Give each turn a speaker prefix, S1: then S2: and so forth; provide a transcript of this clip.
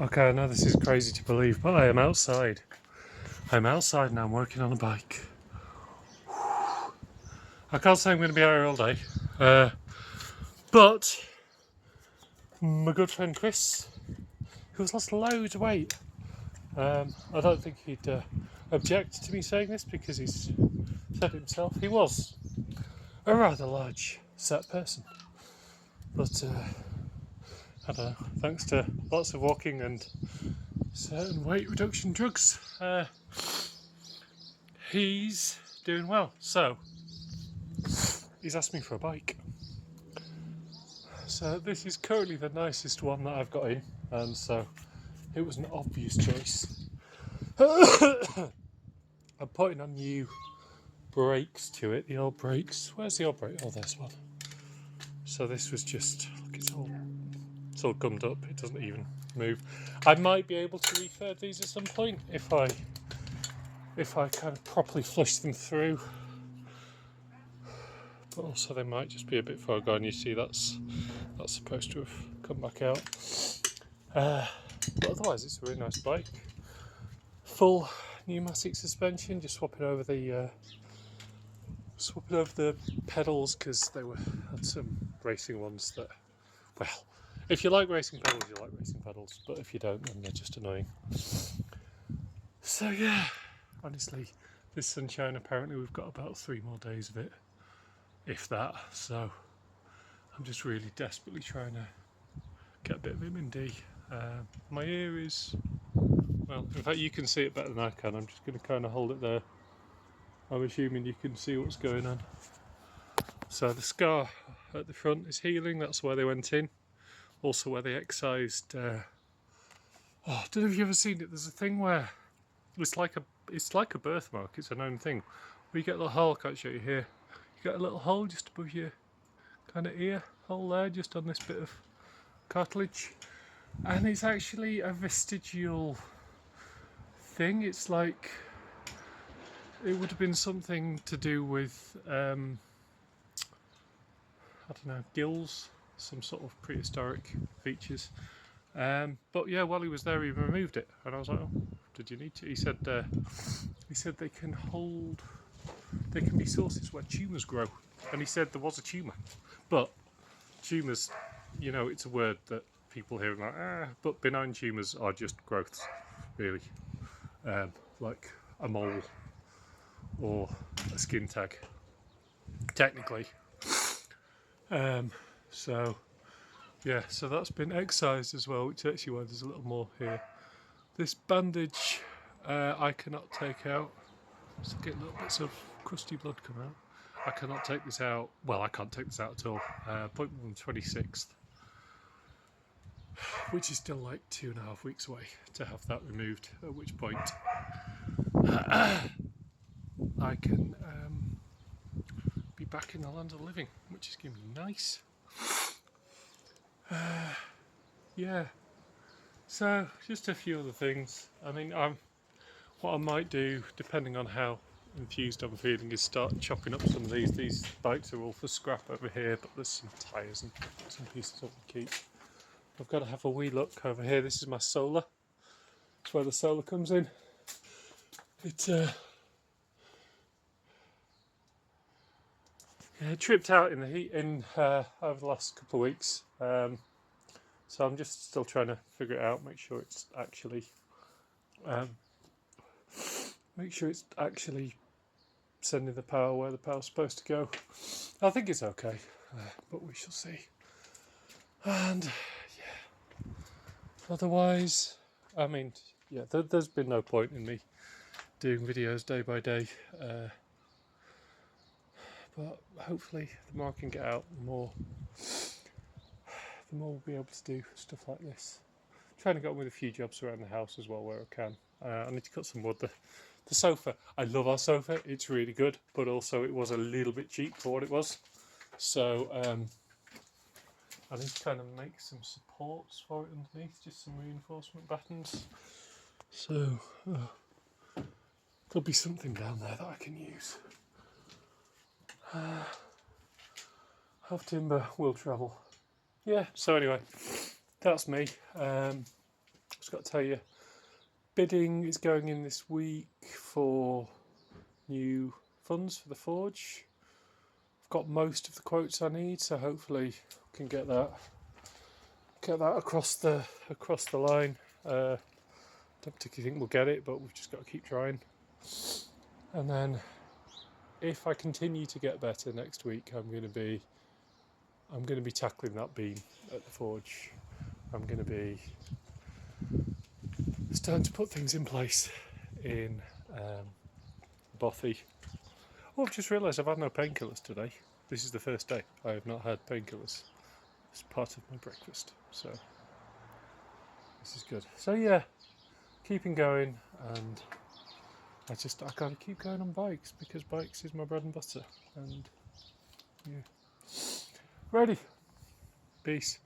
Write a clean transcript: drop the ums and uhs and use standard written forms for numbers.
S1: Okay, I know this is crazy to believe, but I am outside. I'm outside and I'm working on a bike. I can't say I'm going to be out here all day, but my good friend Chris, who has lost loads of weight, I don't think he'd object to me saying this because he's said it himself. He was a rather large set person, but I don't know, thanks to lots of walking and certain weight reduction drugs, he's doing well. So he's asked me for a bike. So this is currently the nicest one that I've got in, and so it was an obvious choice. I'm putting on new brakes to it, the old brakes. Where's the old brake? Oh, there's one. So this was just, look, it's all gummed up. It doesn't even move. I might be able to refurb these at some point if I kind of properly flush them through. But also they might just be a bit far gone. You see, that's supposed to have come back out. But otherwise, it's a really nice bike. Full pneumatic suspension. Just swapping over the pedals because they had some racing ones that, well, if you like racing pedals, you like racing pedals. But if you don't, then they're just annoying. So yeah, honestly, this sunshine. Apparently, we've got about 3 more days of it, if that. So I'm just really desperately trying to get a bit of vitamin D. My ear is, well, in fact you can see it better than I can. I'm just going to kind of hold it there. I'm assuming you can see what's going on. So the scar at the front is healing. That's where they went in. Also where they excised. I don't know if you've ever seen it. There's a thing where it's like a birthmark. It's a known thing. Where you get a little hole. I can't show you here. You get a little hole just above your kind of ear hole there, just on this bit of cartilage. And it's actually a vestigial thing. It's like it would have been something to do with I don't know, gills, some sort of prehistoric features. But yeah, while he was there, he removed it, and I was like, "Oh, did you need to?" He said they can be sources where tumours grow, and he said there was a tumour, but tumours, it's a word that people hear like, but benign tumours are just growths, really, like a mole or a skin tag, technically. So yeah, so that's been excised as well, which actually why there's a little more here. This bandage I cannot take out. Still get little bits of crusty blood come out. I cannot take this out. Well, I can't take this out at all. Appointment on the 26th, which is still like 2.5 weeks away to have that removed. At which point I can be back in the land of the living, which is going to be nice. Yeah. So just a few other things. I mean, what I might do, depending on how enthused I'm feeling, is start chopping up some of these. These bikes are all for scrap over here, but there's some tyres and some pieces I can keep. I've got to have a wee look over here. This is my solar. That's where the solar comes in. It tripped out in the heat over the last couple of weeks. So I'm just still trying to figure it out, make sure it's actually sending the power where the power's supposed to go. I think it's okay, but we shall see. And yeah, otherwise, I mean, yeah, there's been no point in me doing videos day by day. But hopefully the more I can get out, the more we'll be able to do stuff like this. I'm trying to get on with a few jobs around the house as well where I can. I need to cut some wood. The sofa, I love our sofa, it's really good, but also it was a little bit cheap for what it was. So I need to kind of make some supports for it underneath, just some reinforcement battens. So there'll be something down there that I can use. Have timber will travel. Yeah, so anyway, that's me. It's just got to tell you, bidding is going in this week for new funds for the forge. I've got most of the quotes I need, so hopefully I can get that across the line. Don't particularly think we'll get it, but we've just got to keep trying. And then if I continue to get better next week, I'm going to be tackling that beam at the forge. I'm going to be starting to put things in place in Bothy. Oh, I've just realised I've had no painkillers today. This is the first day I have not had painkillers as part of my breakfast, so this is good. So yeah, keeping going, and I gotta keep going on bikes because bikes is my bread and butter. And yeah, ready. Peace.